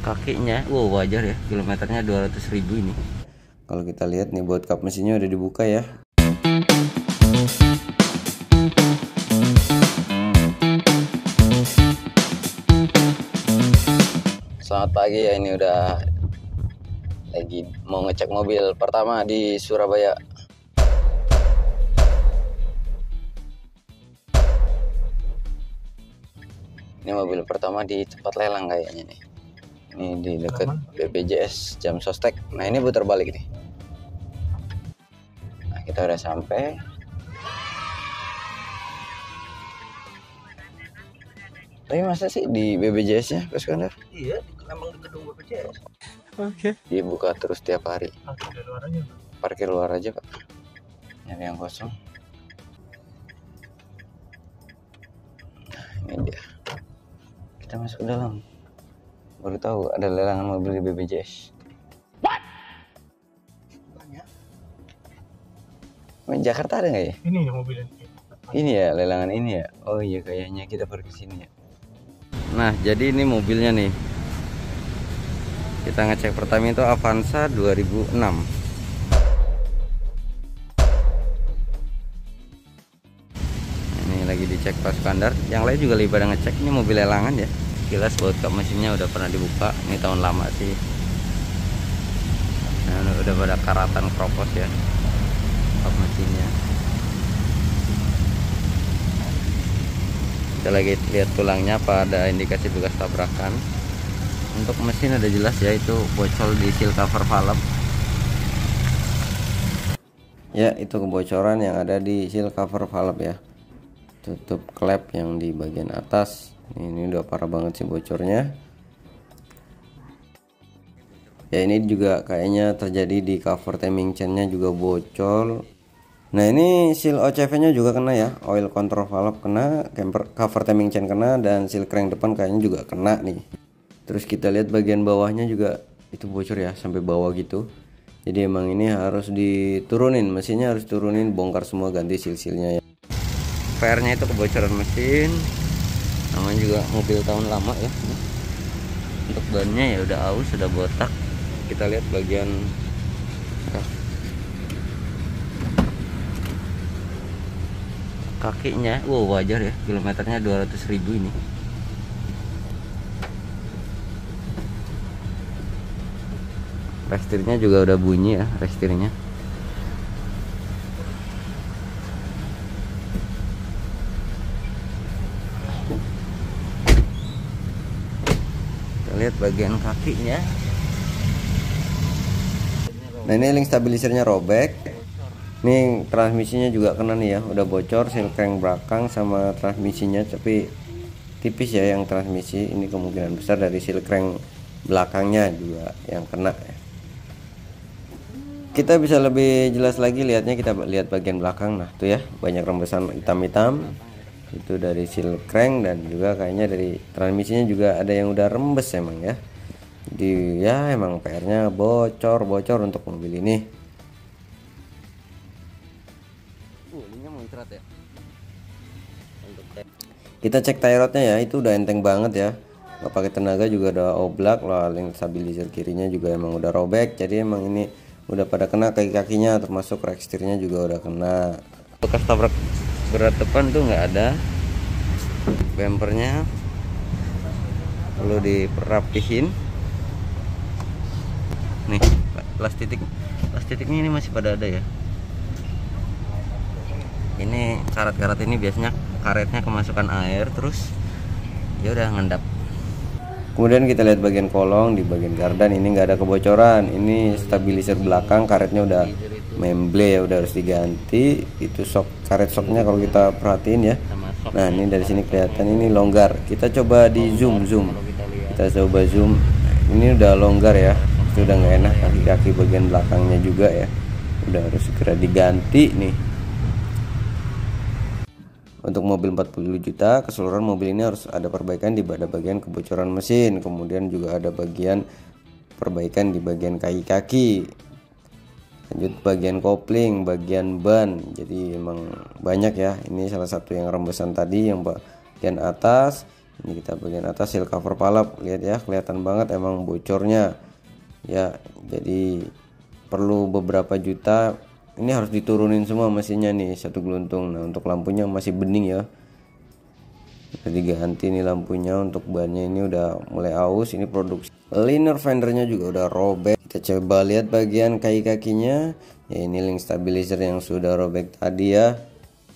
kakinya. Wow, wajar ya, kilometernya 200.000 ini. Kalau kita lihat nih, baut kap mesinnya udah dibuka ya. Selamat pagi ya, ini udah lagi mau ngecek mobil pertama di Surabaya. Ini mobil pertama di tempat lelang kayaknya nih. Ini di dekat BPJS Jam Sostek. Nah, ini putar balik nih. Nah, kita udah sampai. Tapi masa sih di BPJS nya, Pak Skandar? Iya, memang di gedung BPJS. Oke. Dibuka terus tiap hari. Parkir luar aja, Pak. Parkir luar aja, Pak. Nyari yang kosong. Nah, ini dia. Kita masuk ke dalam. Baru tahu ada lelangan mobil di BPJS. Banyak. Jakarta ada nggak ya? Ini ya mobilnya. Ini ya lelangan ini ya. Oh iya, kayaknya kita pergi ke sini ya. Nah, jadi ini mobilnya nih. Kita ngecek pertama itu Avanza 2006. Ini lagi dicek Pak Skandar. Yang lain juga lagi pada ngecek. Ini mobil lelangan ya. Kilas baut kap mesinnya udah pernah dibuka. Ini tahun lama sih. Nah, udah pada karatan kropos ya kap mesinnya. Kita lagi lihat tulangnya, apa ada indikasi bekas tabrakan. Untuk mesin ada jelas ya, itu bocor di seal cover valve. Ya, itu kebocoran yang ada di seal cover valve ya. Tutup klep yang di bagian atas. Ini udah parah banget sih bocornya. Ya, ini juga kayaknya terjadi di cover timing chainnya juga bocor. Nah, ini seal OCV nya juga kena ya, oil control valve kena, cover timing chain kena, dan seal crank depan kayaknya juga kena nih. Terus kita lihat bagian bawahnya juga itu bocor ya, sampai bawah gitu. Jadi emang ini harus diturunin, mesinnya harus turunin, bongkar semua, ganti seal-sealnya ya. PR nya itu kebocoran mesin, namanya juga mobil tahun lama ya. Untuk bannya ya udah aus, sudah botak. Kita lihat bagian kakinya. Wow, wajar ya, kilometernya 200.000 ini. Restirnya juga udah bunyi ya, restirnya. Kita lihat bagian kakinya. Nah, ini link stabilisernya robek. Ini transmisinya juga kena nih ya, udah bocor seal crank belakang sama transmisinya, tapi tipis ya yang transmisi. Ini kemungkinan besar dari seal crank belakangnya juga yang kena ya. Kita bisa lebih jelas lagi lihatnya, kita lihat bagian belakang. Nah, tuh ya, banyak rembesan hitam-hitam. Itu dari seal crank, dan juga kayaknya dari transmisinya juga ada yang udah rembes emang ya. Jadi ya emang PR-nya bocor untuk mobil ini. Ya. Kita cek tie rodnya ya, itu udah enteng banget ya, nggak pakai tenaga juga udah oblak. Link stabilizer kirinya juga emang udah robek, jadi emang ini udah pada kena kaki-kakinya, termasuk rack setirnya juga udah kena. Bekas tabrak berat depan tuh nggak ada. Bempernya perlu diperapihin. Nih, plastiknya ini masih pada ada ya. Ini karet-karet ini biasanya karetnya kemasukan air, terus ya udah ngendap. Kemudian kita lihat bagian kolong, di bagian gardan ini nggak ada kebocoran. Ini stabilizer belakang karetnya udah memble ya, udah harus diganti. Itu karet shocknya kalau kita perhatiin ya. Nah, ini dari sini kelihatan ini longgar. Kita coba di zoom. Kita coba zoom. Ini udah longgar ya. Itu udah nggak enak, kaki-kaki bagian belakangnya juga ya. Udah harus segera diganti nih. Untuk mobil 40 juta keseluruhan mobil ini harus ada perbaikan di bagian kebocoran mesin, kemudian juga ada bagian perbaikan di bagian kaki-kaki, lanjut bagian kopling, bagian ban. Jadi emang banyak ya. Ini salah satu yang rembesan tadi yang bagian atas, Ini kita bagian atas seal cover palap, lihat ya, kelihatan banget emang bocornya ya. Jadi perlu beberapa juta, ini harus diturunin semua mesinnya nih, satu geluntung. Nah untuk lampunya masih bening ya, udah diganti nih lampunya. Untuk bannya ini udah mulai aus, ini produksi. Liner fendernya juga udah robek. Kita coba lihat bagian kaki-kakinya ya, ini link stabilizer yang sudah robek tadi ya.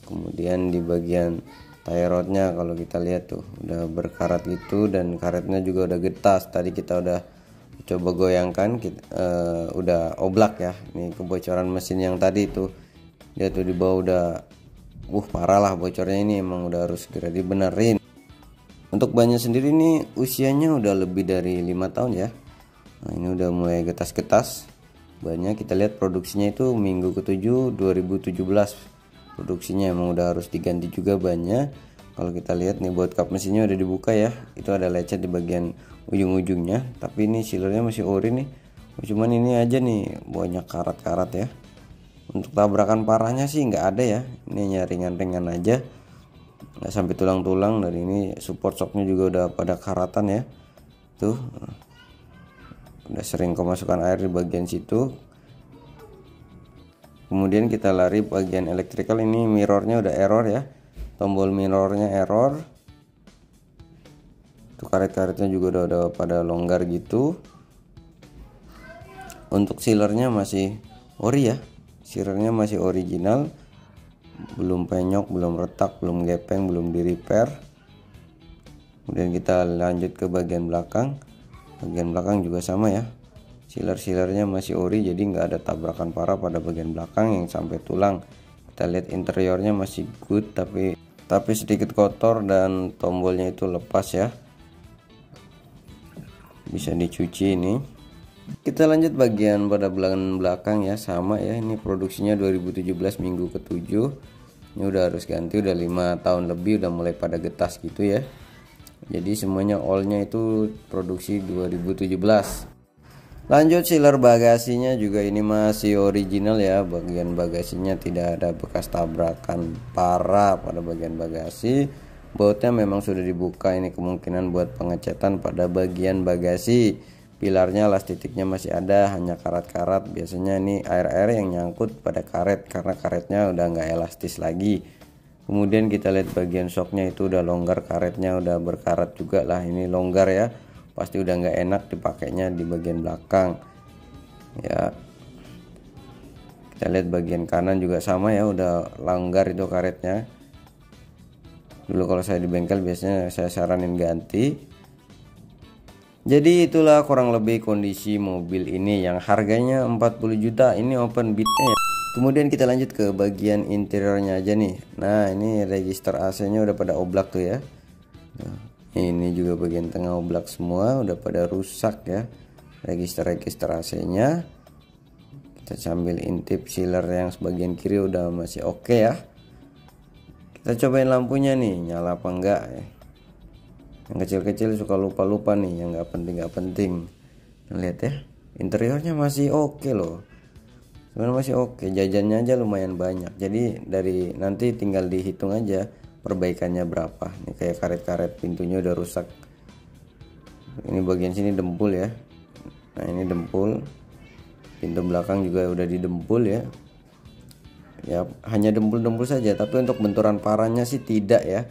Kemudian di bagian tie rodnya kalau kita lihat tuh udah berkarat gitu, dan karetnya juga udah getas. Tadi kita udah coba goyangkan, udah oblak ya. Ini kebocoran mesin yang tadi tuh, dia tuh di bawah udah parah lah bocornya. Ini emang udah harus segera dibenerin. Untuk bannya sendiri nih usianya udah lebih dari 5 tahun ya. Nah ini udah mulai getas-getas bannya. Kita lihat produksinya itu minggu ke-7 2017 produksinya, emang udah harus diganti juga bannya. Kalau kita lihat nih buat kap mesinnya udah dibuka ya, itu ada lecet di bagian ujung-ujungnya, tapi ini sealernya masih ori nih. Cuman ini aja nih banyak karat-karat ya. Untuk tabrakan parahnya sih nggak ada ya, ini hanya ringan-ringan aja, nggak sampai tulang-tulang. Dan ini support shocknya juga udah pada karatan ya, tuh udah sering kemasukan air di bagian situ. Kemudian kita lari bagian electrical, ini mirrornya udah error ya, tombol mirrornya error. Tuh karet-karetnya juga udah pada longgar gitu. Untuk sealernya masih ori ya, sealernya masih original, belum penyok, belum retak, belum gepeng, belum di repair. Kemudian kita lanjut ke bagian belakang. Bagian belakang juga sama ya, sealernya masih ori, jadi nggak ada tabrakan parah pada bagian belakang yang sampai tulang. Kita lihat interiornya masih good, tapi sedikit kotor dan tombolnya itu lepas ya, bisa dicuci ini. Kita lanjut bagian pada belakang ya, sama ya, ini produksinya 2017 minggu ke-7. Ini udah harus ganti, udah 5 tahun lebih, udah mulai pada getas gitu ya. Jadi semuanya all-nya itu produksi 2017. Lanjut sealer bagasinya juga ini masih original ya, bagian bagasinya tidak ada bekas tabrakan parah pada bagian bagasi. Bautnya memang sudah dibuka, ini kemungkinan buat pengecetan pada bagian bagasi. Pilarnya las titiknya masih ada, hanya karat-karat. Biasanya ini air-air yang nyangkut pada karet karena karetnya udah nggak elastis lagi. Kemudian kita lihat bagian shocknya itu udah longgar, karetnya udah berkarat juga lah, ini longgar ya, pasti udah nggak enak dipakainya di bagian belakang ya. Kita lihat bagian kanan juga sama ya, udah longgar itu karetnya. Dulu kalau saya di bengkel biasanya saya saranin ganti. Jadi itulah kurang lebih kondisi mobil ini yang harganya 40 juta. Ini open bidnya ya. Kemudian kita lanjut ke bagian interiornya aja nih. Nah ini register AC nya udah pada oblak tuh ya. Nah, ini juga bagian tengah oblak semua, udah pada rusak ya register AC nya. Kita sambil intip sealer yang sebagian kiri udah masih oke ya. Kita cobain lampunya nih, nyala apa enggak ya. Yang kecil-kecil suka lupa-lupa nih, yang nggak penting. Lihat ya, interiornya masih oke loh, sebenarnya masih oke. Jajannya aja lumayan banyak, jadi dari nanti tinggal dihitung aja perbaikannya berapa. Ini kayak karet-karet pintunya udah rusak, ini bagian sini dempul ya. Nah ini dempul, pintu belakang juga udah didempul ya. Ya hanya dempul-dempul saja, tapi untuk benturan parahnya sih tidak ya.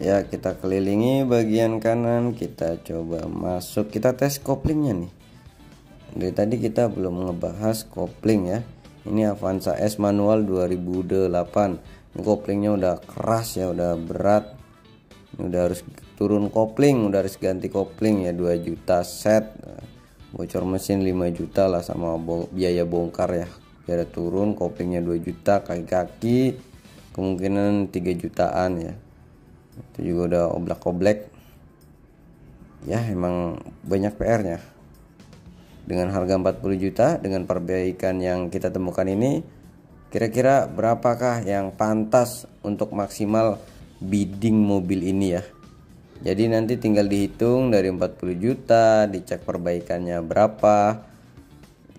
Ya kita kelilingi bagian kanan, kita coba masuk, kita tes koplingnya nih. Dari tadi kita belum ngebahas kopling ya. Ini Avanza S manual 2008. Ini koplingnya udah keras ya, udah berat. Ini udah harus turun kopling, udah harus ganti kopling ya, 2 juta set. Bocor mesin 5 juta lah sama biaya bongkar ya. Biar turun koplingnya 2 juta, kaki-kaki kemungkinan 3 jutaan ya. Itu juga udah oblak-oblek ya, emang banyak PR-nya. Dengan harga 40 juta dengan perbaikan yang kita temukan ini, kira-kira berapakah yang pantas untuk maksimal bidding mobil ini ya. Jadi nanti tinggal dihitung dari 40 juta, dicek perbaikannya berapa.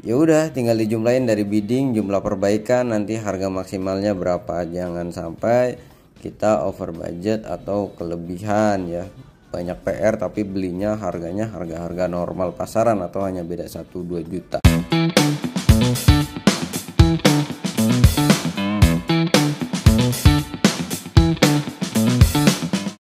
Ya udah tinggal dijumlahin dari bidding jumlah perbaikan, nanti harga maksimalnya berapa. Jangan sampai kita over budget atau kelebihan ya banyak PR tapi belinya harganya harga-harga normal pasaran atau hanya beda 1-2 juta.